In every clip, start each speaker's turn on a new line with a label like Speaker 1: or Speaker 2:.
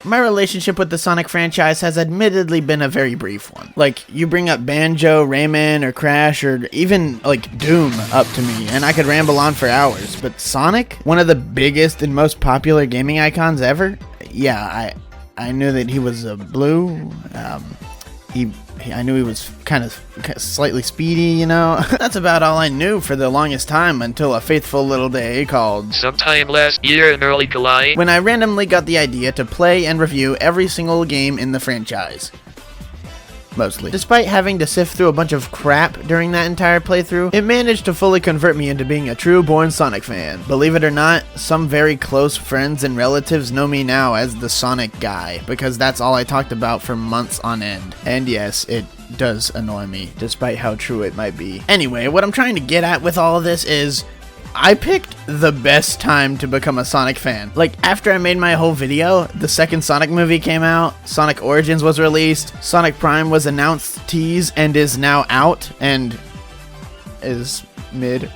Speaker 1: My relationship with the Sonic franchise has admittedly been a very brief one. Like, you bring up Banjo, Rayman, or Crash, or even, like, Doom up to me, and I could ramble on for hours. But Sonic? One of the biggest and most popular gaming icons ever? Yeah, I knew that he was blue. I knew he was kind of slightly speedy, you know? That's about all I knew for the longest time until a faithful little day called
Speaker 2: sometime last year in early July,
Speaker 1: when I randomly got the idea to play and review every single game in the franchise. Mostly. Despite having to sift through a bunch of crap during that entire playthrough, it managed to fully convert me into being a true-born Sonic fan. Believe it or not, some very close friends and relatives know me now as the Sonic guy, because that's all I talked about for months on end. And yes, it does annoy me, despite how true it might be. Anyway, what I'm trying to get at with all of this is, I picked the best time to become a Sonic fan. Like, after I made my whole video, the second Sonic movie came out, Sonic Origins was released, Sonic Prime was announced, teased, and is now out, and is mid.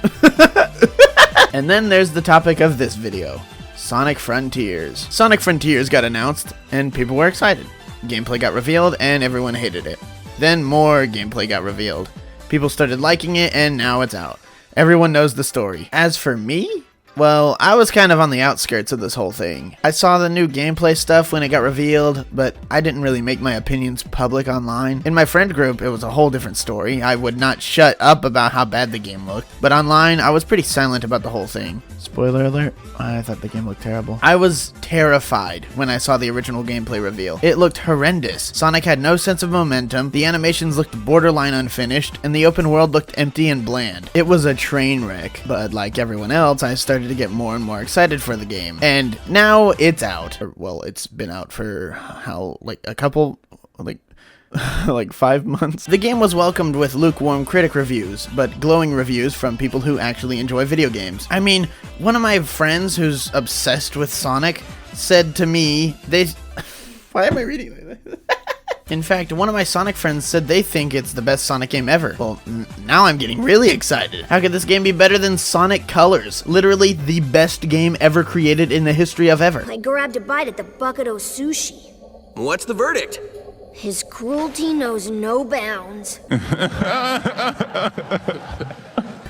Speaker 1: And then there's the topic of this video, Sonic Frontiers. Sonic Frontiers got announced, and people were excited. Gameplay got revealed, and everyone hated it. Then more gameplay got revealed. People started liking it, and now it's out. Everyone knows the story. As for me? Well, I was kind of on the outskirts of this whole thing. I saw the new gameplay stuff when it got revealed, but I didn't really make my opinions public online. In my friend group, it was a whole different story. I would not shut up about how bad the game looked, but online, I was pretty silent about the whole thing. Spoiler alert, I thought the game looked terrible. I was terrified when I saw the original gameplay reveal. It looked horrendous. Sonic had no sense of momentum, the animations looked borderline unfinished, and the open world looked empty and bland. It was a train wreck, but like everyone else, I started to get more and more excited for the game. And now it's out. Well, it's been out for how, like a couple, like 5 months. The game was welcomed with lukewarm critic reviews, but glowing reviews from people who actually enjoy video games. I mean, one of my friends who's obsessed with Sonic said to me, why am I reading like this? In fact, one of my Sonic friends said they think it's the best Sonic game ever. Well, now I'm getting really excited. How could this game be better than Sonic Colors? Literally the best game ever created in the history of ever.
Speaker 3: I grabbed a bite at the bucket of sushi.
Speaker 4: What's the verdict?
Speaker 3: His cruelty knows no bounds.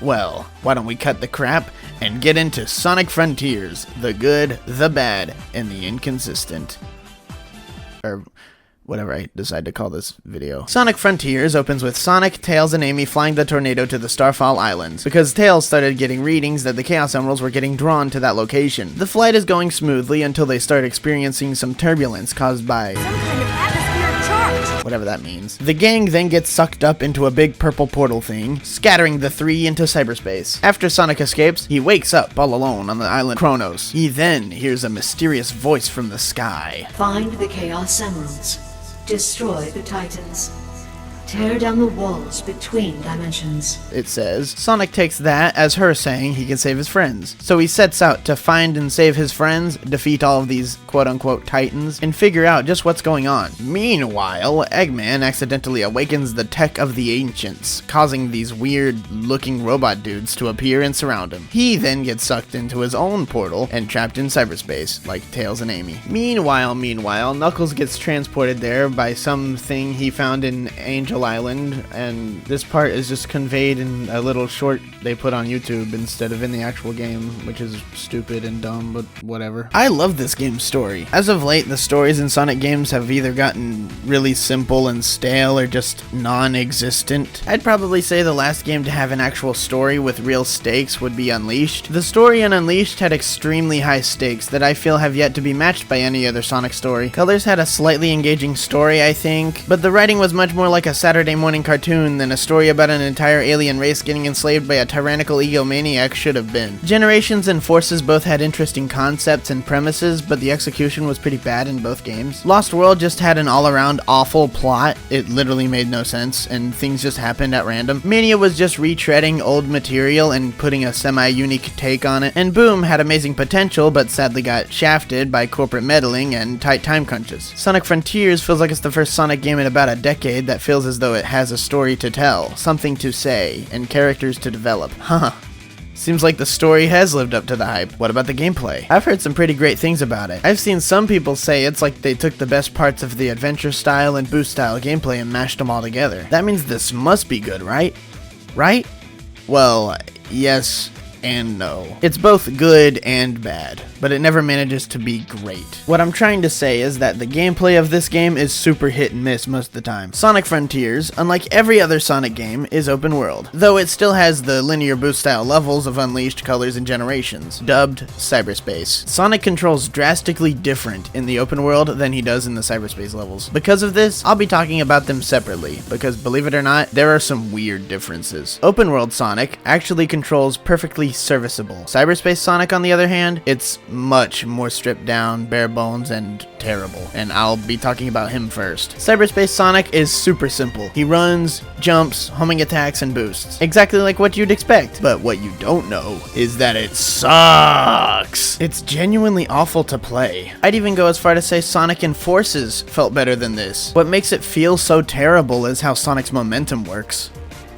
Speaker 1: Well, why don't we cut the crap and get into Sonic Frontiers, the good, the bad, and the inconsistent. Or whatever I decide to call this video. Sonic Frontiers opens with Sonic, Tails, and Amy flying the tornado to the Starfall Islands, because Tails started getting readings that the Chaos Emeralds were getting drawn to that location. The flight is going smoothly until they start experiencing some turbulence caused by
Speaker 3: Some kind of atmospheric charge.
Speaker 1: whatever that means. The gang then gets sucked up into a big purple portal thing, scattering the three into cyberspace. After Sonic escapes, he wakes up all alone on the island Kronos. He then hears a mysterious voice from the sky.
Speaker 5: Find the Chaos Emeralds. Destroy the Titans. Tear down the walls between dimensions.
Speaker 1: It says. Sonic takes that as her saying he can save his friends. So he sets out to find and save his friends, defeat all of these quote-unquote Titans, and figure out just what's going on. Meanwhile, Eggman accidentally awakens the tech of the ancients, causing these weird-looking robot dudes to appear and surround him. He then gets sucked into his own portal and trapped in cyberspace, like Tails and Amy. Meanwhile, Knuckles gets transported there by something he found in Angel Island, and this part is just conveyed in a little short they put on YouTube instead of in the actual game, which is stupid and dumb, but whatever. I love this game's story. As of late, the stories in Sonic games have either gotten really simple and stale or just non-existent. I'd probably say the last game to have an actual story with real stakes would be Unleashed. The story in Unleashed had extremely high stakes that I feel have yet to be matched by any other Sonic story. Colors had a slightly engaging story, I think, but the writing was much more like a Saturday morning cartoon than a story about an entire alien race getting enslaved by a tyrannical egomaniac should have been. Generations and Forces both had interesting concepts and premises, but the execution was pretty bad in both games. Lost World just had an all-around awful plot. It literally made no sense, and things just happened at random. Mania was just retreading old material and putting a semi-unique take on it, and Boom had amazing potential, but sadly got shafted by corporate meddling and tight time crunches. Sonic Frontiers feels like it's the first Sonic game in about a decade that feels as though it has a story to tell, something to say, and characters to develop. Seems like the story has lived up to the hype. What about the gameplay? I've heard some pretty great things about it. I've seen some people say it's like they took the best parts of the adventure style and boost style gameplay and mashed them all together. That means this must be good, right? Right? Well, yes and no. It's both good and bad, but it never manages to be great. What I'm trying to say is that the gameplay of this game is super hit and miss most of the time. Sonic Frontiers, unlike every other Sonic game, is open world, though it still has the linear boost style levels of Unleashed, Colors, and Generations, dubbed Cyberspace. Sonic controls drastically different in the open world than he does in the Cyberspace levels. Because of this, I'll be talking about them separately, because believe it or not, there are some weird differences. Open world Sonic actually controls perfectly serviceable. Cyberspace Sonic, on the other hand, it's much more stripped down, bare bones, and terrible, and I'll be talking about him first. Cyberspace Sonic is super simple. He runs, jumps, homing attacks, and boosts. Exactly like what you'd expect, but what you don't know is that it sucks. It's genuinely awful to play. I'd even go as far to say Sonic Enforces felt better than this. What makes it feel so terrible is how Sonic's momentum works.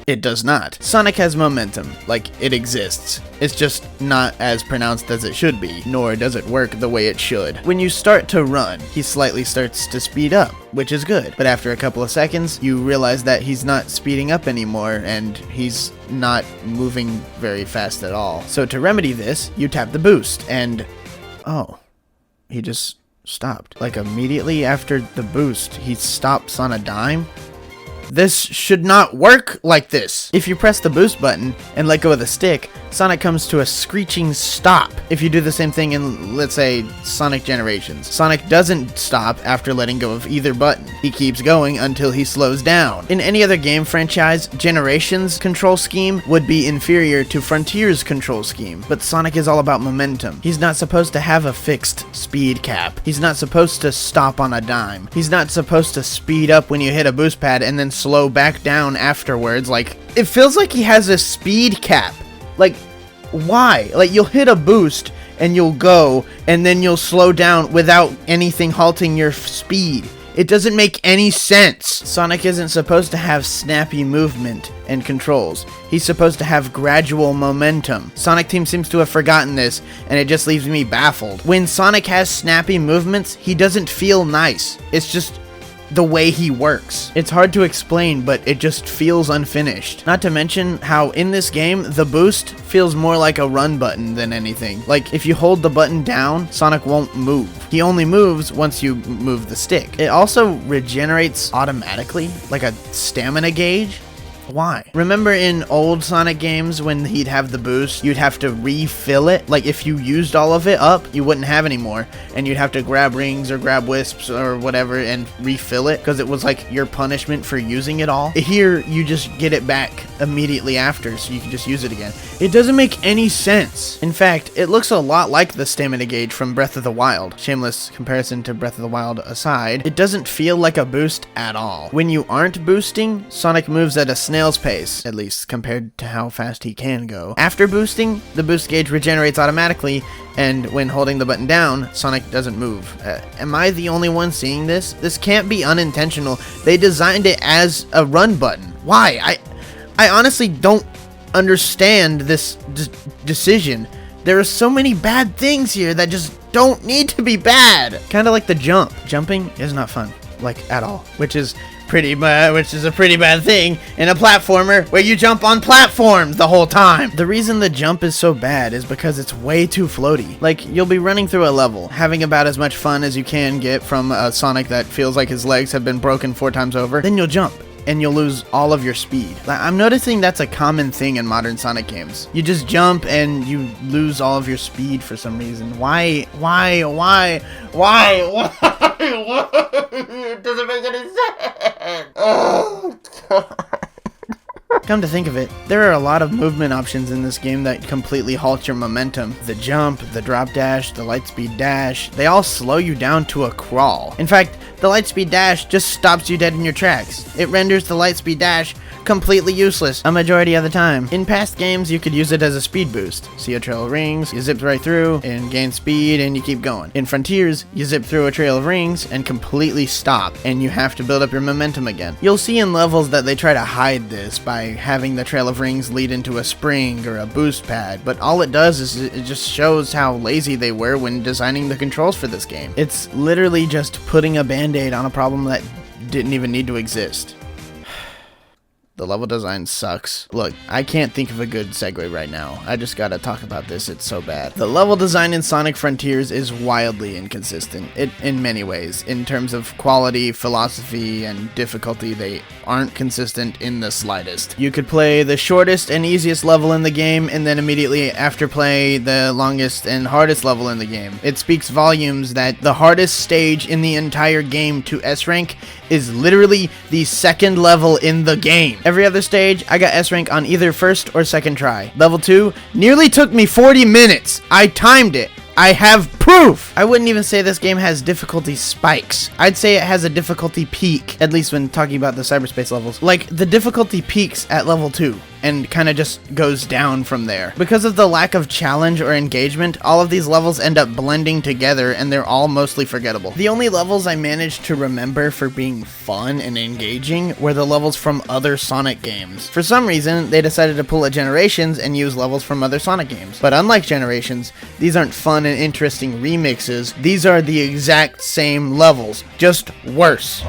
Speaker 1: It does not. Sonic has momentum, like it exists. It's just not as pronounced as it should be, nor does it work the way it should. When you start to run, he slightly starts to speed up, which is good. But after a couple of seconds, you realize that he's not speeding up anymore, and he's not moving very fast at all. So to remedy this, you tap the boost, and oh, he just stopped. Like immediately after the boost, he stops on a dime. This should not work like this. If you press the boost button and let go of the stick, Sonic comes to a screeching stop. If you do the same thing in, let's say, Sonic Generations, Sonic doesn't stop after letting go of either button. He keeps going until he slows down. In any other game franchise, Generations' control scheme would be inferior to Frontiers' control scheme, but Sonic is all about momentum. He's not supposed to have a fixed speed cap. He's not supposed to stop on a dime. He's not supposed to speed up when you hit a boost pad and then slow back down afterwards. Like, it feels like he has a speed cap. Like, why? Like, you'll hit a boost and you'll go and then you'll slow down without anything halting your speed. It doesn't make any sense. Sonic isn't supposed to have snappy movement and controls. He's supposed to have gradual momentum. Sonic Team seems to have forgotten this, and it just leaves me baffled. When Sonic has snappy movements, he doesn't feel nice. It's just the way he works. It's hard to explain, but it just feels unfinished. Not to mention how in this game, the boost feels more like a run button than anything. Like, if you hold the button down, Sonic won't move. He only moves once you move the stick. It also regenerates automatically, like a stamina gauge. Why? Remember in old Sonic games when he'd have the boost, you'd have to refill it? Like if you used all of it up, you wouldn't have any more, and you'd have to grab rings or grab wisps or whatever and refill it because it was like your punishment for using it all. Here, you just get it back immediately after, so you can just use it again. It doesn't make any sense. In fact, it looks a lot like the stamina gauge from Breath of the Wild. Shameless comparison to Breath of the Wild aside, it doesn't feel like a boost at all. When you aren't boosting, Sonic moves at a snail's pace, at least compared to how fast he can go. After boosting, the boost gauge regenerates automatically, and when holding the button down, Sonic doesn't move. Am I the only one seeing this? This can't be unintentional. They designed it as a run button. Why? I honestly don't understand this decision. There are so many bad things here that just don't need to be bad. Kind of like the jump. Jumping is not fun, like at all, which is a pretty bad thing in a platformer where you jump on platforms the whole time. The reason the jump is so bad is because it's way too floaty. Like, you'll be running through a level, having about as much fun as you can get from a Sonic that feels like his legs have been broken 4 times over, then you'll jump and you'll lose all of your speed. I'm noticing that's a common thing in modern Sonic games. You just jump and you lose all of your speed for some reason. Why? It doesn't make any sense. Oh, God. Come to think of it, there are a lot of movement options in this game that completely halt your momentum. The jump, the drop dash, the light speed dash, they all slow you down to a crawl. In fact, The lightspeed dash just stops you dead in your tracks. It renders the lightspeed dash completely useless a majority of the time. In past games, you could use it as a speed boost. See a trail of rings, you zip right through and gain speed and you keep going. In Frontiers, you zip through a trail of rings and completely stop and you have to build up your momentum again. You'll see in levels that they try to hide this by having the trail of rings lead into a spring or a boost pad, but all it does is it just shows how lazy they were when designing the controls for this game. It's literally just putting a band-aid on a problem that didn't even need to exist. The level design sucks. Look, I can't think of a good segue right now. I just gotta talk about this, it's so bad. The level design in Sonic Frontiers is wildly inconsistent, in many ways. In terms of quality, philosophy, and difficulty, they aren't consistent in the slightest. You could play the shortest and easiest level in the game, and then immediately after play the longest and hardest level in the game. It speaks volumes that the hardest stage in the entire game to S rank is literally the second level in the game. Every other stage, I got S rank on either first or second try. Level 2 nearly took me 40 minutes. I timed it. I have proof! I wouldn't even say this game has difficulty spikes. I'd say it has a difficulty peak, at least when talking about the cyberspace levels. Like, the difficulty peaks at level 2. And kind of just goes down from there. Because of the lack of challenge or engagement, all of these levels end up blending together and they're all mostly forgettable. The only levels I managed to remember for being fun and engaging were the levels from other Sonic games. For some reason, they decided to pull at Generations and use levels from other Sonic games. But unlike Generations, these aren't fun and interesting remixes, these are the exact same levels, just worse.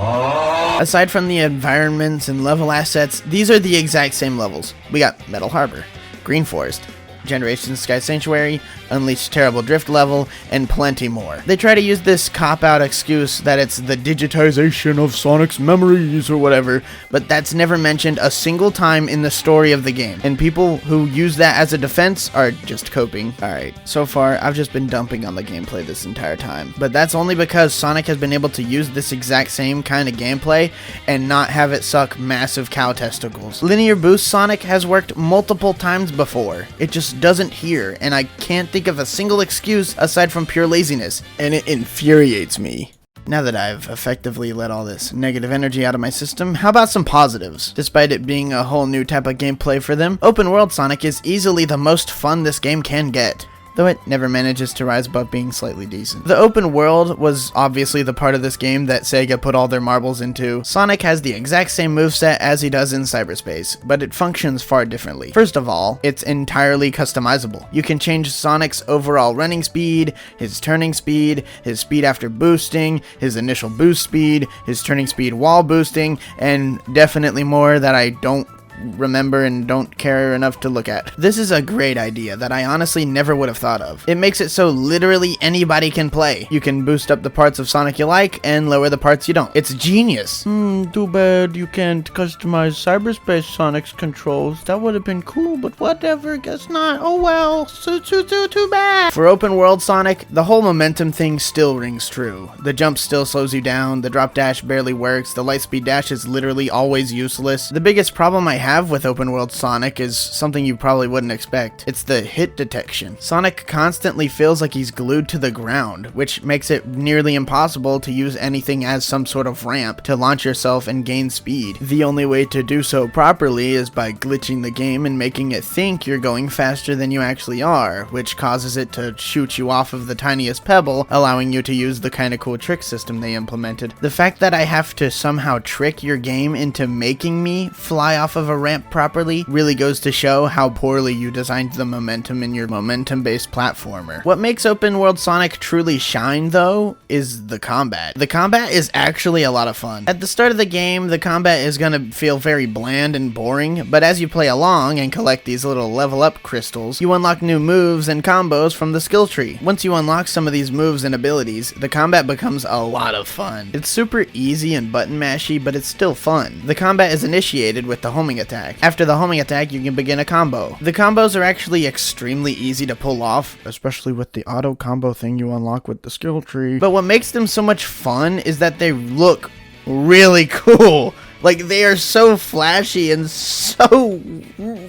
Speaker 1: Aside from the environments and level assets, these are the exact same levels. We got Metal Harbor, Green Forest, Generations Sky Sanctuary, Unleashed Terrible Drift level, and plenty more. They try to use this cop-out excuse that it's the digitization of Sonic's memories or whatever, but that's never mentioned a single time in the story of the game, and people who use that as a defense are just coping. Alright, so far I've just been dumping on the gameplay this entire time, but that's only because Sonic has been able to use this exact same kind of gameplay and not have it suck massive cow testicles. Linear Boost Sonic has worked multiple times before. It just doesn't here, and I can't think of a single excuse aside from pure laziness, and it infuriates me. Now that I've effectively let all this negative energy out of my system, how about some positives? Despite it being a whole new type of gameplay for them, Open World Sonic is easily the most fun this game can get, though it never manages to rise above being slightly decent. The open world was obviously the part of this game that Sega put all their marbles into. Sonic has the exact same moveset as he does in Cyberspace, but it functions far differently. First of all, it's entirely customizable. You can change Sonic's overall running speed, his turning speed, his speed after boosting, his initial boost speed, his turning speed while boosting, and definitely more that I don't remember and don't care enough to look at. This is a great idea that I honestly never would have thought of. It makes it so literally anybody can play. You can boost up the parts of Sonic you like and lower the parts you don't. It's genius. Too bad you can't customize Cyberspace Sonic's controls. That would have been cool, but whatever, guess not. Oh well, too bad. For open world Sonic, the whole momentum thing still rings true. The jump still slows you down, the drop dash barely works, the lightspeed dash is literally always useless. The biggest problem I have with open world Sonic is something you probably wouldn't expect. It's the hit detection. Sonic constantly feels like he's glued to the ground, which makes it nearly impossible to use anything as some sort of ramp to launch yourself and gain speed. The only way to do so properly is by glitching the game and making it think you're going faster than you actually are, which causes it to shoot you off of the tiniest pebble, allowing you to use the kinda cool trick system they implemented. The fact that I have to somehow trick your game into making me fly off of a ramp properly really goes to show how poorly you designed the momentum in your momentum-based platformer. What makes open world Sonic truly shine, though, is the combat. The combat is actually a lot of fun. At the start of the game, the combat is gonna feel very bland and boring, but as you play along and collect these little level up crystals, you unlock new moves and combos from the skill tree. Once you unlock some of these moves and abilities, the combat becomes a lot of fun. It's super easy and button mashy, but it's still fun. The combat is initiated with the homing attack. After the homing attack, you can begin a combo. The combos are actually extremely easy to pull off, especially with the auto combo thing you unlock with the skill tree. But what makes them so much fun is that they look really cool. Like, they are so flashy and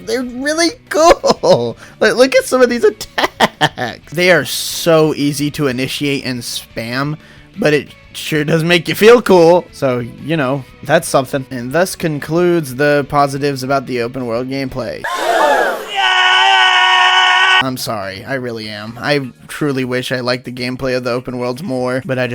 Speaker 1: they're really cool. Like, look at some of these attacks. They are so easy to initiate and spam, but it sure does make you feel cool. So, you know, that's something. And thus concludes the positives about the open world gameplay. I'm sorry, I really am. I truly wish I liked the gameplay of the open worlds more, but I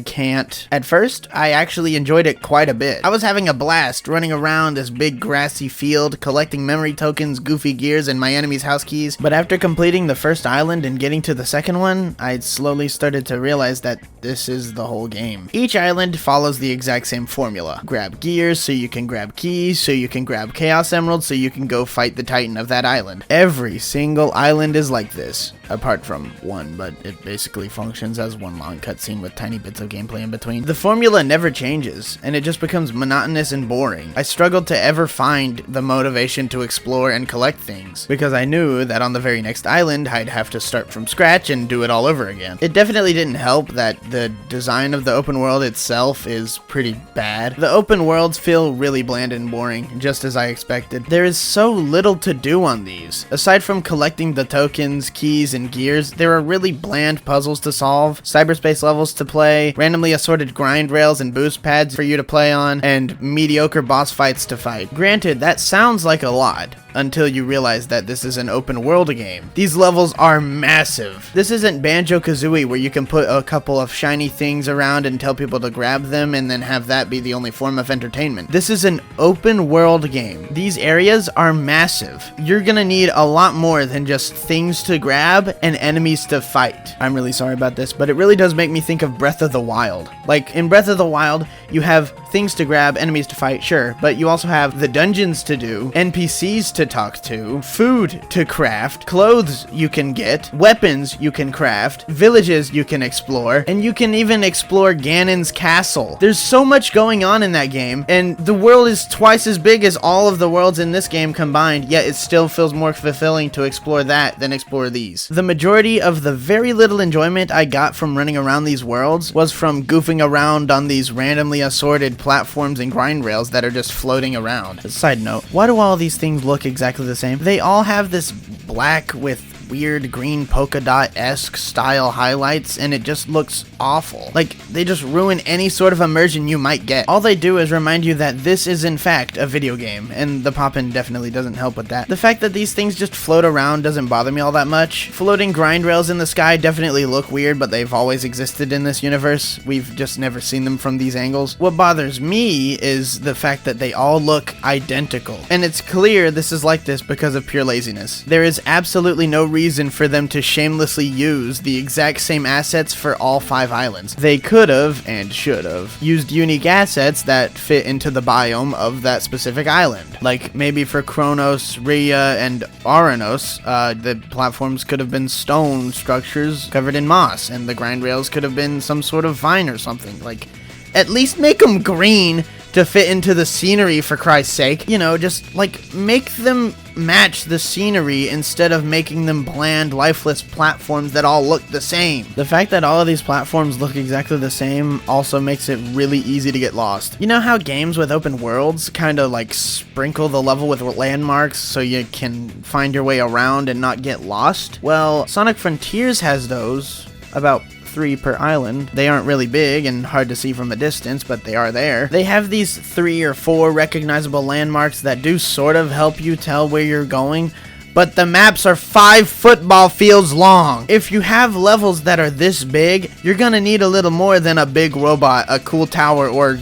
Speaker 1: can't. At first, I actually enjoyed it quite a bit. I was having a blast running around this big grassy field, collecting memory tokens, goofy gears, and my enemy's house keys, but after completing the first island and getting to the second one, I slowly started to realize that this is the whole game. Each island follows the exact same formula. Grab gears so you can grab keys, so you can grab chaos emeralds, so you can go fight the titan of that island. Every single island is like this, apart from one, but it basically functions as one long cutscene with tiny bits of gameplay in between. The formula never changes, and it just becomes monotonous and boring. I struggled to ever find the motivation to explore and collect things, because I knew that on the very next island, I'd have to start from scratch and do it all over again. It definitely didn't help that the design of the open world itself is pretty bad. The open worlds feel really bland and boring, just as I expected. There is so little to do on these. Aside from collecting the tokens, keys, and gears, there are really bland puzzles to solve, cyberspace levels to play, randomly assorted grind rails and boost pads for you to play on, and mediocre boss fights to fight. Granted, that sounds like a lot, until you realize that this is an open world game. These levels are massive. This isn't Banjo-Kazooie where you can put a couple of shiny things around and tell people to grab them and then have that be the only form of entertainment. This is an open world game. These areas are massive. You're gonna need a lot more than just things to grab and enemies to fight. I'm really sorry about this, but it really does make me think of Breath of the Wild. Like, in Breath of the Wild, you have things to grab, enemies to fight, sure, but you also have the dungeons to do, NPCs to talk to, food to craft, clothes you can get, weapons you can craft, villages you can explore, and you can even explore Ganon's castle. There's so much going on in that game, and the world is twice as big as all of the worlds in this game combined, yet it still feels more fulfilling to explore that than explore these. The majority of the very little enjoyment I got from running around these worlds was from goofing around on these randomly assorted platforms and grind rails that are just floating around. Side note, why do all these things look exactly the same? They all have this black with weird green polka dot-esque style highlights, and it just looks awful. Like, they just ruin any sort of immersion you might get. All they do is remind you that this is in fact a video game, and the pop-in definitely doesn't help with that. The fact that these things just float around doesn't bother me all that much. Floating grind rails in the sky definitely look weird, but they've always existed in this universe. We've just never seen them from these angles. What bothers me is the fact that they all look identical, and it's clear this is like this because of pure laziness. There is absolutely no reason for them to shamelessly use the exact same assets for all 5 islands. They could have, and should have, used unique assets that fit into the biome of that specific island. Like, maybe for Kronos, Rhea, and Aranos, the platforms could have been stone structures covered in moss, and the grind rails could have been some sort of vine or something. Like, at least make them green to fit into the scenery, for Christ's sake. You know, just, like, make them match the scenery instead of making them bland, lifeless platforms that all look the same. The fact that all of these platforms look exactly the same also makes it really easy to get lost. You know how games with open worlds kind of like sprinkle the level with landmarks so you can find your way around and not get lost? Well, Sonic Frontiers has those, about 3 per island. They aren't really big and hard to see from a distance, but they are there. They have these 3 or 4 recognizable landmarks that do sort of help you tell where you're going, but the maps are 5 football fields long. If you have levels that are this big, you're gonna need a little more than a big robot, a cool tower, or...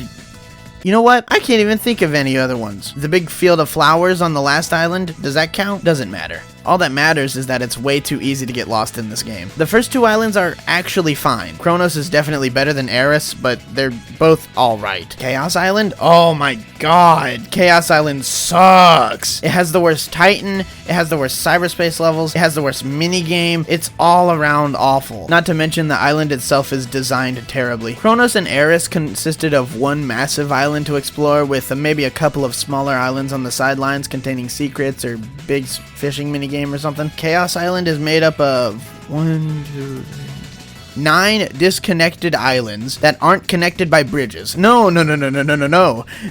Speaker 1: You know what? I can't even think of any other ones. The big field of flowers on the last island, does that count? Doesn't matter. All that matters is that it's way too easy to get lost in this game. The first 2 islands are actually fine. Kronos is definitely better than Eris, but they're both alright. Chaos Island? Oh my god. Chaos Island sucks. It has the worst Titan, it has the worst cyberspace levels, it has the worst minigame. It's all around awful. Not to mention the island itself is designed terribly. Kronos and Eris consisted of one massive island to explore with maybe a couple of smaller islands on the sidelines containing secrets or big fishing minigame or something. Chaos Island is made up of 1, 2, 3, 9 disconnected islands that aren't connected by bridges. No.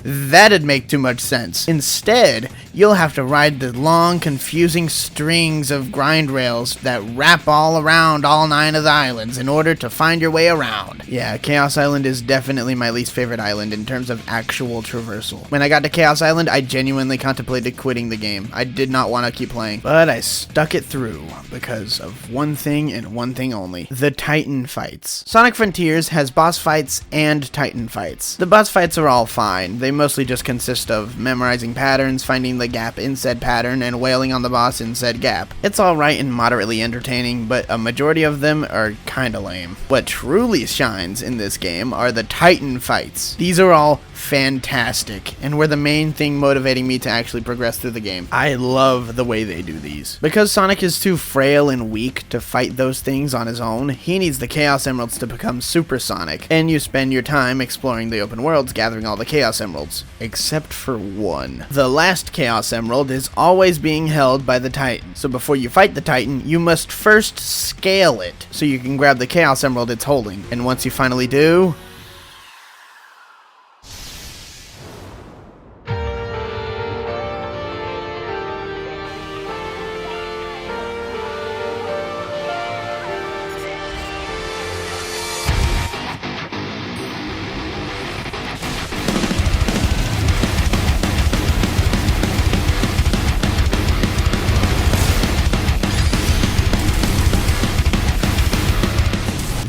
Speaker 1: That'd make too much sense. Instead, you'll have to ride the long, confusing strings of grind rails that wrap all around all 9 of the islands in order to find your way around. Yeah, Chaos Island is definitely my least favorite island in terms of actual traversal. When I got to Chaos Island, I genuinely contemplated quitting the game. I did not want to keep playing, but I stuck it through because of one thing and one thing only: the Titan fights. Sonic Frontiers has boss fights and Titan fights. The boss fights are all fine. They mostly just consist of memorizing patterns, finding the gap in said pattern, and wailing on the boss in said gap. It's alright and moderately entertaining, but a majority of them are kinda lame. What truly shines in this game are the Titan fights. These are all fantastic, and were the main thing motivating me to actually progress through the game. I love the way they do these. Because Sonic is too frail and weak to fight those things on his own, he needs the Chaos Emeralds to become Super Sonic, and you spend your time exploring the open worlds gathering all the Chaos Emeralds. Except for one. The last Chaos Emerald is always being held by the Titan, so before you fight the Titan, you must first scale it, so you can grab the Chaos Emerald it's holding. And once you finally do,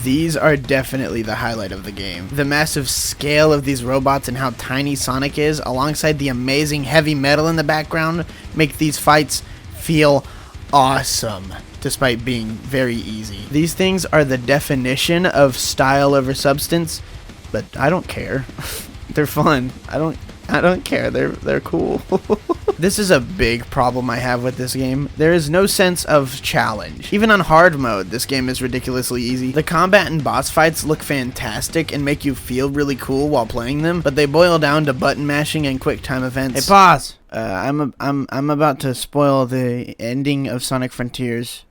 Speaker 1: these are definitely the highlight of the game. The massive scale of these robots and how tiny Sonic is, alongside the amazing heavy metal in the background, make these fights feel awesome, despite being very easy. These things are the definition of style over substance, but I don't care. They're fun. I don't care. They're cool. This is a big problem I have with this game. There is no sense of challenge. Even on hard mode, this game is ridiculously easy. The combat and boss fights look fantastic and make you feel really cool while playing them, but they boil down to button mashing and quick time events. Hey, pause. I'm about to spoil the ending of Sonic Frontiers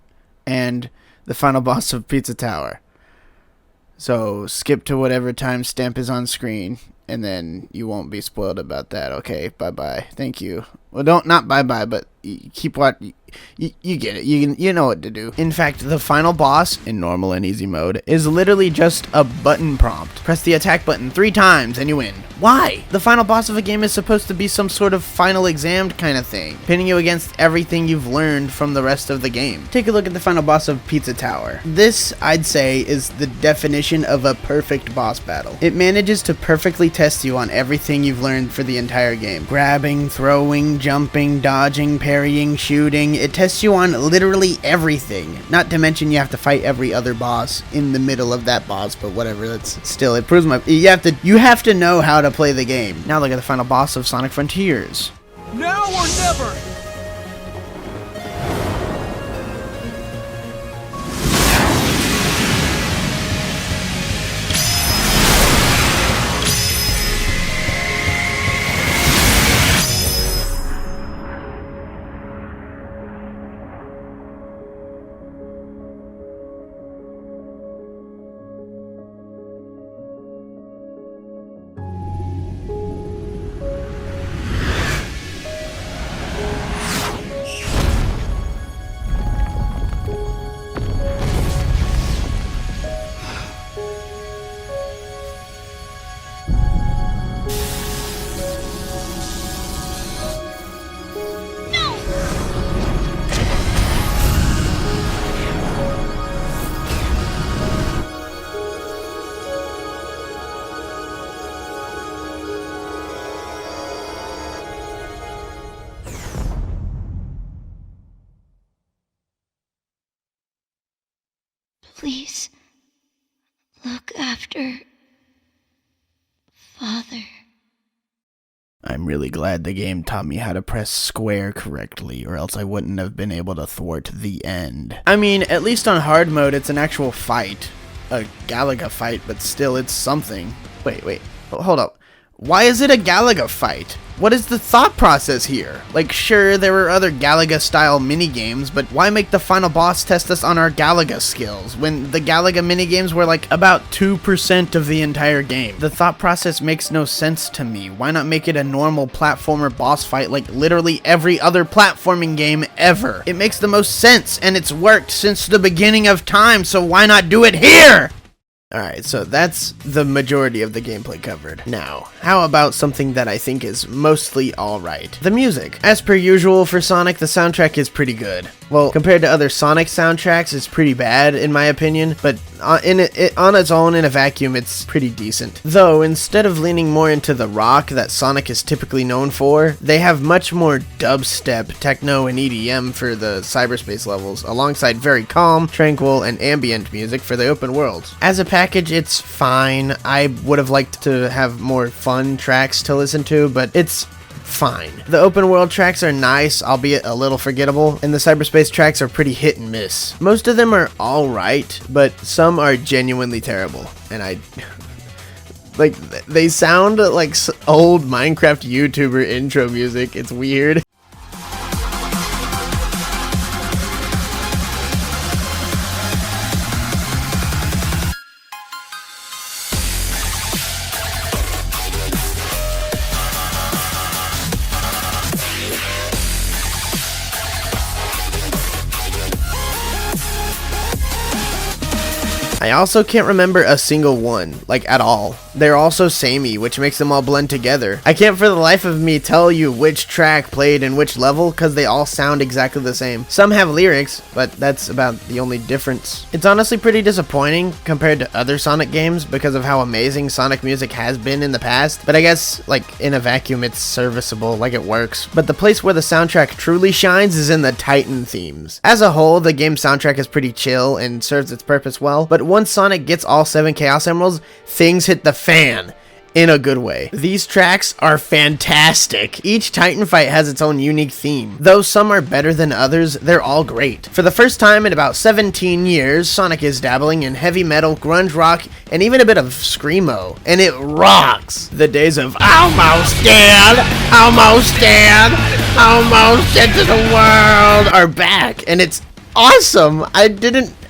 Speaker 1: and the final boss of Pizza Tower. So skip to whatever timestamp is on screen, and then you won't be spoiled about that. Okay, bye-bye. Thank you. Well, not bye-bye, but keep watching. You get it. You know what to do. In fact, the final boss, in normal and easy mode, is literally just a button prompt. Press the attack button 3 times and you win. Why? The final boss of a game is supposed to be some sort of final exam kind of thing, pinning you against everything you've learned from the rest of the game. Take a look at the final boss of Pizza Tower. This, I'd say, is the definition of a perfect boss battle. It manages to perfectly test you on everything you've learned for the entire game. Grabbing, throwing, jumping, dodging, parrying, shooting. It tests you on literally everything. Not to mention you have to fight every other boss in the middle of that boss, but whatever, that's still, it proves my, you have to know how to play the game. Now look at the final boss of Sonic Frontiers.
Speaker 4: Now or never!
Speaker 3: Please, look after Father.
Speaker 1: I'm really glad the game taught me how to press square correctly, or else I wouldn't have been able to thwart the end. I mean, at least on hard mode, it's an actual fight. A Galaga fight, but still, it's something. Wait, hold up. Why is it a Galaga fight? What is the thought process here? Like, sure, there were other Galaga-style minigames, but why make the final boss test us on our Galaga skills, when the Galaga minigames were like about 2% of the entire game? The thought process makes no sense to me. Why not make it a normal platformer boss fight like literally every other platforming game ever? It makes the most sense, and it's worked since the beginning of time, so why not do it here? Alright, so that's the majority of the gameplay covered. Now, how about something that I think is mostly alright? The music. As per usual for Sonic, the soundtrack is pretty good. Well, compared to other Sonic soundtracks, it's pretty bad in my opinion, but on its own, in a vacuum, it's pretty decent. Though, instead of leaning more into the rock that Sonic is typically known for, they have much more dubstep, techno, and EDM for the Cyberspace levels, alongside very calm, tranquil, and ambient music for the open worlds. As a package, it's fine. I would have liked to have more fun tracks to listen to, but it's fine. The open world tracks are nice, albeit a little forgettable, and the Cyberspace tracks are pretty hit and miss. Most of them are alright, but some are genuinely terrible, and like, they sound like old Minecraft YouTuber intro music. It's weird. I also can't remember a single one, like at all. They're all so samey, which makes them all blend together. I can't for the life of me tell you which track played in which level, because they all sound exactly the same. Some have lyrics, but that's about the only difference. It's honestly pretty disappointing compared to other Sonic games because of how amazing Sonic music has been in the past, but I guess, like, in a vacuum it's serviceable, like it works. But the place where the soundtrack truly shines is in the Titan themes. As a whole, the game's soundtrack is pretty chill and serves its purpose well, but once Sonic gets all 7 Chaos Emeralds, things hit the fan. In a good way. These tracks are fantastic. Each Titan fight has its own unique theme. Though some are better than others, they're all great. For the first time in about 17 years, Sonic is dabbling in heavy metal, grunge rock, and even a bit of screamo. And it rocks! The days of almost dead, almost dead, almost into the world are back. And it's awesome!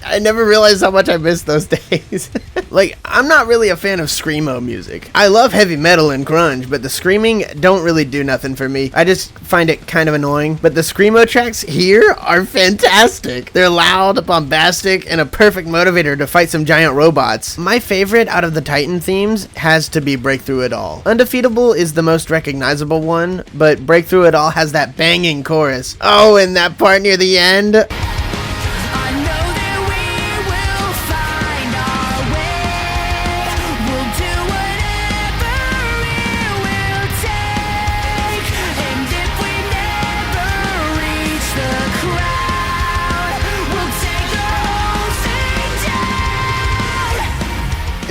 Speaker 1: I never realized how much I missed those days. Like, I'm not really a fan of screamo music. I love heavy metal and grunge, but the screaming don't really do nothing for me. I just find it kind of annoying. But the screamo tracks here are fantastic. They're loud, bombastic, and a perfect motivator to fight some giant robots. My favorite out of the Titan themes has to be Breakthrough It All. Undefeatable is the most recognizable one, but Breakthrough It All has that banging chorus. Oh, and that part near the end.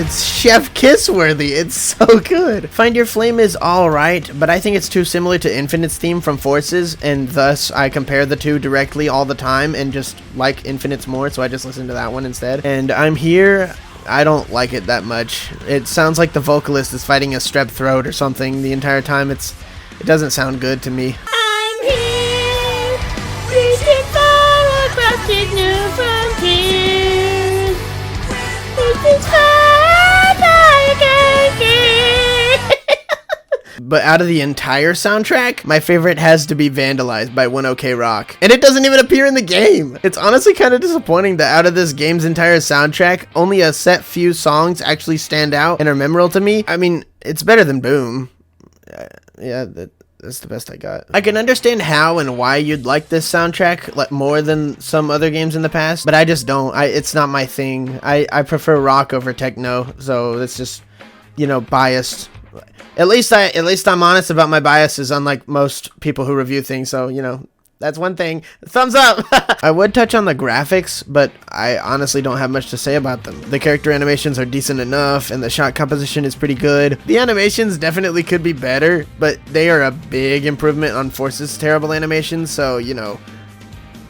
Speaker 1: It's chef kiss worthy. It's so good. Find Your Flame is alright, but I think it's too similar to Infinite's theme from Forces, and thus I compare the two directly all the time and just like Infinite's more, so I just listen to that one instead. And I'm Here, I don't like it that much. It sounds like the vocalist is fighting a strep throat or something the entire time. It doesn't sound good to me.
Speaker 4: I'm here, reaching for across the new frontiers. This is far I can get.
Speaker 1: But out of the entire soundtrack, my favorite has to be Vandalized by 1OK Rock. And it doesn't even appear in the game! It's honestly kind of disappointing that out of this game's entire soundtrack, only a set few songs actually stand out and are memorable to me. I mean, it's better than Boom. Yeah, that's the best I got. I can understand how and why you'd like this soundtrack like more than some other games in the past, but I just don't. It's not my thing. I prefer rock over techno, so it's just, you know, biased. At least I'm honest about my biases, unlike most people who review things, so, you know, that's one thing. Thumbs up! I would touch on the graphics, but I honestly don't have much to say about them. The character animations are decent enough, and the shot composition is pretty good. The animations definitely could be better, but they are a big improvement on Force's terrible animations, so, you know,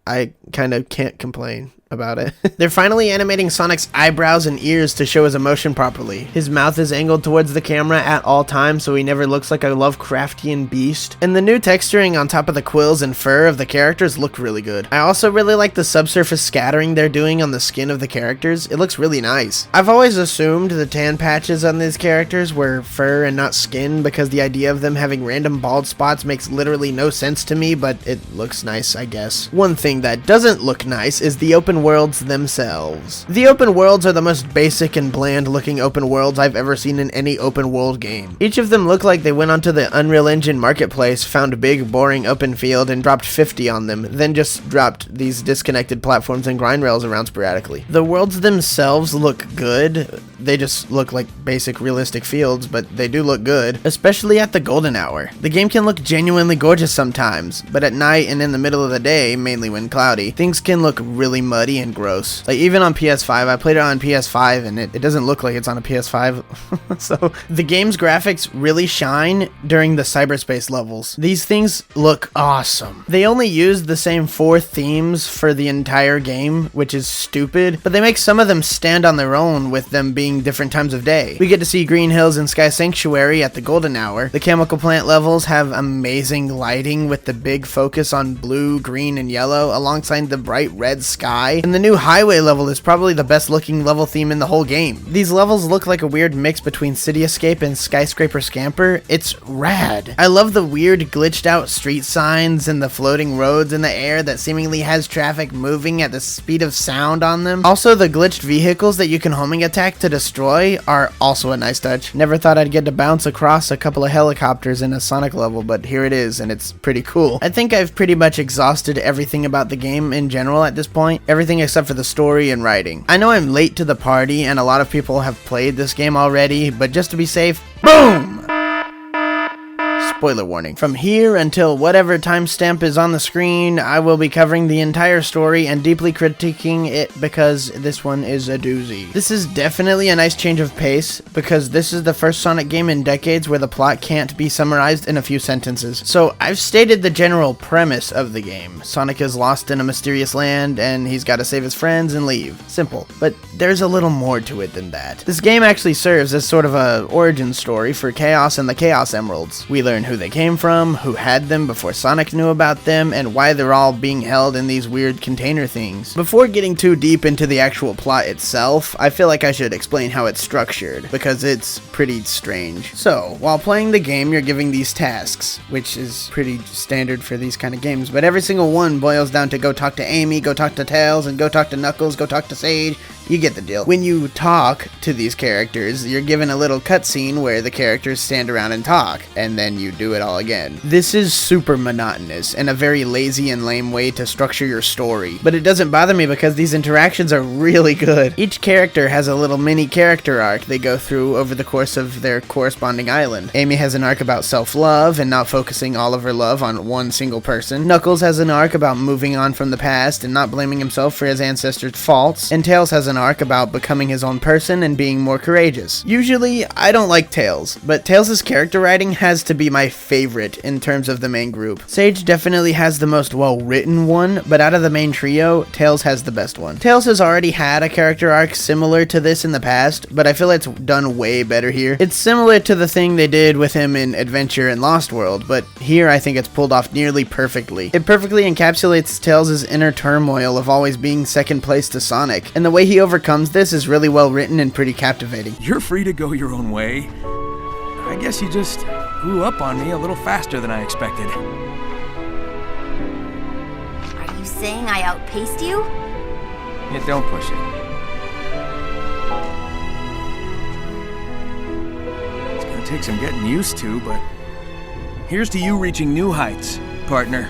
Speaker 1: I kind of can't complain. about it. They're finally animating Sonic's eyebrows and ears to show his emotion properly. His mouth is angled towards the camera at all times so he never looks like a Lovecraftian beast. And the new texturing on top of the quills and fur of the characters look really good. I also really like the subsurface scattering they're doing on the skin of the characters. It looks really nice. I've always assumed the tan patches on these characters were fur and not skin because the idea of them having random bald spots makes literally no sense to me, but it looks nice, I guess. One thing that doesn't look nice is the open worlds themselves. The open worlds are the most basic and bland looking open worlds I've ever seen in any open world game. Each of them look like they went onto the Unreal Engine marketplace, found a big boring open field and dropped 50 on them, then just dropped these disconnected platforms and grind rails around sporadically. The worlds themselves look good. They just look like basic realistic fields, but they do look good, especially at the golden hour. The game can look genuinely gorgeous sometimes, but at night and in the middle of the day, mainly when cloudy, things can look really muddy and gross. Like even on PS5, I played it on PS5 and it doesn't look like it's on a PS5. So the game's graphics really shine during the cyberspace levels. These things look awesome. They only used the same 4 themes for the entire game, which is stupid, but they make some of them stand on their own with them being different times of day. We get to see Green Hills and Sky Sanctuary at the golden hour. The chemical plant levels have amazing lighting with the big focus on blue, green, and yellow alongside the bright red sky. And the new highway level is probably the best looking level theme in the whole game. These levels look like a weird mix between City Escape and Skyscraper Scamper. It's rad. I love the weird glitched out street signs and the floating roads in the air that seemingly has traffic moving at the speed of sound on them. Also, the glitched vehicles that you can homing attack to destroy are also a nice touch. Never thought I'd get to bounce across a couple of helicopters in a Sonic level, but here it is, and it's pretty cool. I think I've pretty much exhausted everything about the game in general at this point, everything except for the story and writing. I know I'm late to the party, and a lot of people have played this game already, but just to be safe, boom! Spoiler warning. From here until whatever timestamp is on the screen, I will be covering the entire story and deeply critiquing it because this one is a doozy. This is definitely a nice change of pace because this is the first Sonic game in decades where the plot can't be summarized in a few sentences. So I've stated the general premise of the game. Sonic is lost in a mysterious land and he's got to save his friends and leave. Simple. But there's a little more to it than that. This game actually serves as sort of a origin story for Chaos and the Chaos Emeralds. We learn who they came from, who had them before Sonic knew about them, and why they're all being held in these weird container things. Before getting too deep into the actual plot itself, I feel like I should explain how it's structured, because it's pretty strange. So, while playing the game, you're giving these tasks, which is pretty standard for these kind of games, but every single one boils down to go talk to Amy, go talk to Tails, and go talk to Knuckles, go talk to Sage. You get the deal. When you talk to these characters, you're given a little cutscene where the characters stand around and talk, and then you do it all again. This is super monotonous and a very lazy and lame way to structure your story, but it doesn't bother me because these interactions are really good. Each character has a little mini character arc they go through over the course of their corresponding island. Amy has an arc about self-love and not focusing all of her love on one single person. Knuckles has an arc about moving on from the past and not blaming himself for his ancestors' faults, and Tails has an arc about becoming his own person and being more courageous. Usually, I don't like Tails, but Tails' character writing has to be my favorite in terms of the main group. Sage definitely has the most well-written one, but out of the main trio, Tails has the best one. Tails has already had a character arc similar to this in the past, but I feel it's done way better here. It's similar to the thing they did with him in Adventure and Lost World, but here I think it's pulled off nearly perfectly. It perfectly encapsulates Tails' inner turmoil of always being second place to Sonic, and the way he overcomes this is really well written and pretty captivating.
Speaker 6: You're free to go your own way. I guess you just grew up on me a little faster than I expected.
Speaker 7: Are you saying I outpaced you?
Speaker 6: Yeah, don't push it. It's gonna take some getting used to, but here's to you reaching new heights, partner.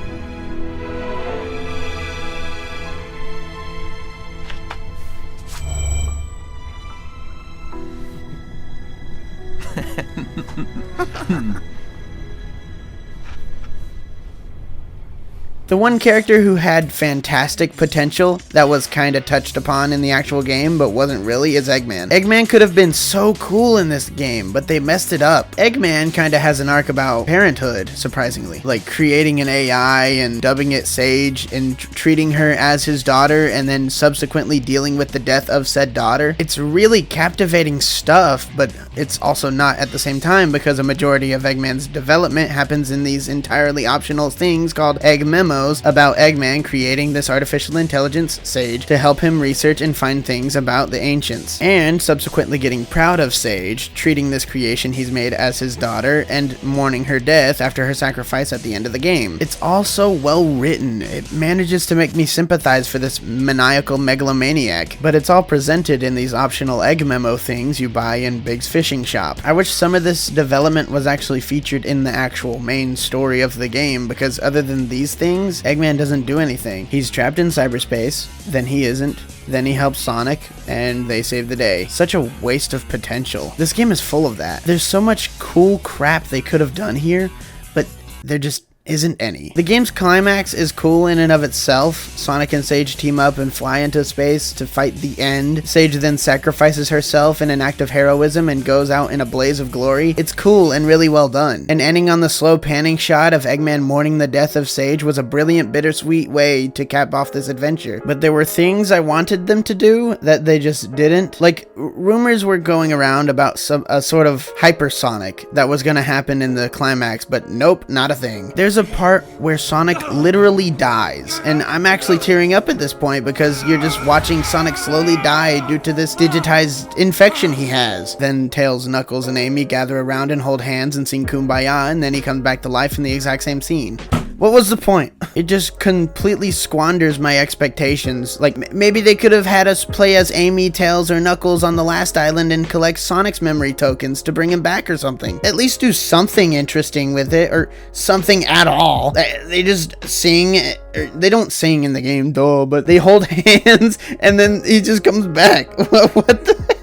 Speaker 1: The one character who had fantastic potential that was kind of touched upon in the actual game but wasn't really is Eggman. Eggman could have been so cool in this game, but they messed it up. Eggman kind of has an arc about parenthood, surprisingly. Like creating an AI and dubbing it Sage and treating her as his daughter and then subsequently dealing with the death of said daughter. It's really captivating stuff, but it's also not at the same time because a majority of Eggman's development happens in these entirely optional things called Egg Memos about Eggman creating this artificial intelligence, Sage, to help him research and find things about the ancients, and subsequently getting proud of Sage, treating this creation he's made as his daughter, and mourning her death after her sacrifice at the end of the game. It's all so well written. It manages to make me sympathize for this maniacal megalomaniac, but it's all presented in these optional Egg Memo things you buy in Big's fishing shop. I wish some of this development was actually featured in the actual main story of the game, because other than these things, Eggman doesn't do anything. He's trapped in cyberspace, then he isn't, then he helps Sonic, and they save the day. Such a waste of potential. This game is full of that. There's so much cool crap they could have done here, but there just isn't any. The game's climax is cool in and of itself. Sonic and Sage team up and fly into space to fight the end. Sage then sacrifices herself in an act of heroism and goes out in a blaze of glory. It's cool and really well done. And ending on the slow panning shot of Eggman mourning the death of Sage was a brilliant bittersweet way to cap off this adventure. But there were things I wanted them to do that they just didn't. Like, rumors were going around about a sort of hypersonic that was gonna happen in the climax, but nope, not a thing. There's a part where Sonic literally dies, and I'm actually tearing up at this point because you're just watching Sonic slowly die due to this digitized infection he has. Then Tails, Knuckles, and Amy gather around and hold hands and sing Kumbaya, and then he comes back to life in the exact same scene. What was the point? It just completely squanders my expectations. Like, maybe they could have had us play as Amy, Tails, or Knuckles on the last island and collect Sonic's memory tokens to bring him back or something. At least do something interesting with it, or something at all. They just sing. They don't sing in the game, though, but they hold hands, and then he just comes back. What the heck?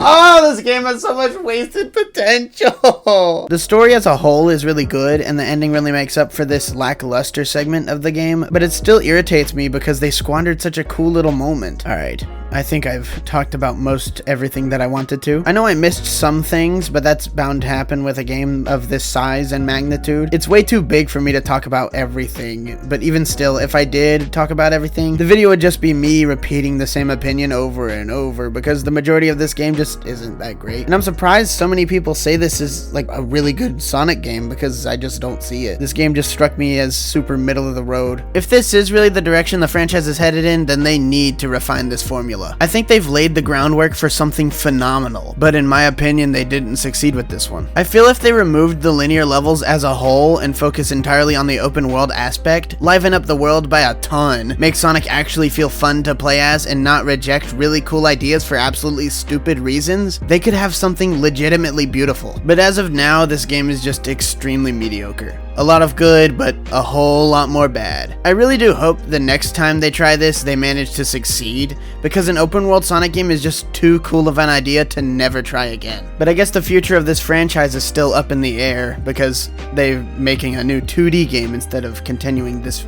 Speaker 1: Oh, this game has so much wasted potential. The story as a whole is really good, and the ending really makes up for this lackluster segment of the game, but it still irritates me because they squandered such a cool little moment. Alright, I think I've talked about most everything that I wanted to. I know I missed some things, but that's bound to happen with a game of this size and magnitude. It's way too big for me to talk about everything, but even still, if I did talk about everything, the video would just be me repeating the same opinion over and over, because the majority of this game just isn't that great. And I'm surprised so many people say this is like a really good Sonic game, because I just don't see it. This game just struck me as super middle of the road. If this is really the direction the franchise is headed in, then they need to refine this formula. I think they've laid the groundwork for something phenomenal, but in my opinion, they didn't succeed with this one. I feel if they removed the linear levels as a whole and focus entirely on the open world aspect, liven up the world by a ton, make Sonic actually feel fun to play as, and not reject really cool ideas for absolutely stupid reasons, they could have something legitimately beautiful. But as of now, this game is just extremely mediocre. A lot of good, but a whole lot more bad. I really do hope the next time they try this, they manage to succeed, because an open world Sonic game is just too cool of an idea to never try again. But I guess the future of this franchise is still up in the air, because they're making a new 2D game instead of continuing this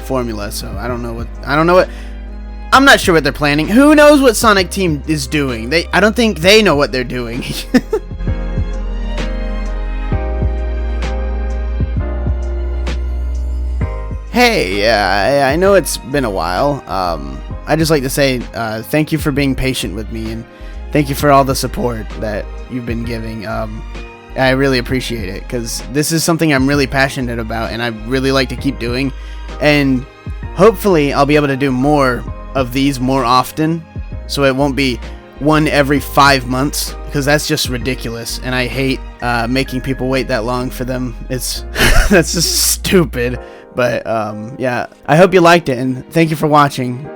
Speaker 1: formula, so I don't know what, I'm not sure what they're planning. Who knows what Sonic Team is doing? I don't think they know what they're doing. Hey, I know it's been a while. I'd just like to say thank you for being patient with me, and thank you for all the support that you've been giving. I really appreciate it, because this is something I'm really passionate about, and I really like to keep doing. And hopefully I'll be able to do more of these more often, so it won't be one every 5 months, because that's just ridiculous, and I hate making people wait that long for them. It's that's just stupid. But yeah, I hope you liked it, and thank you for watching.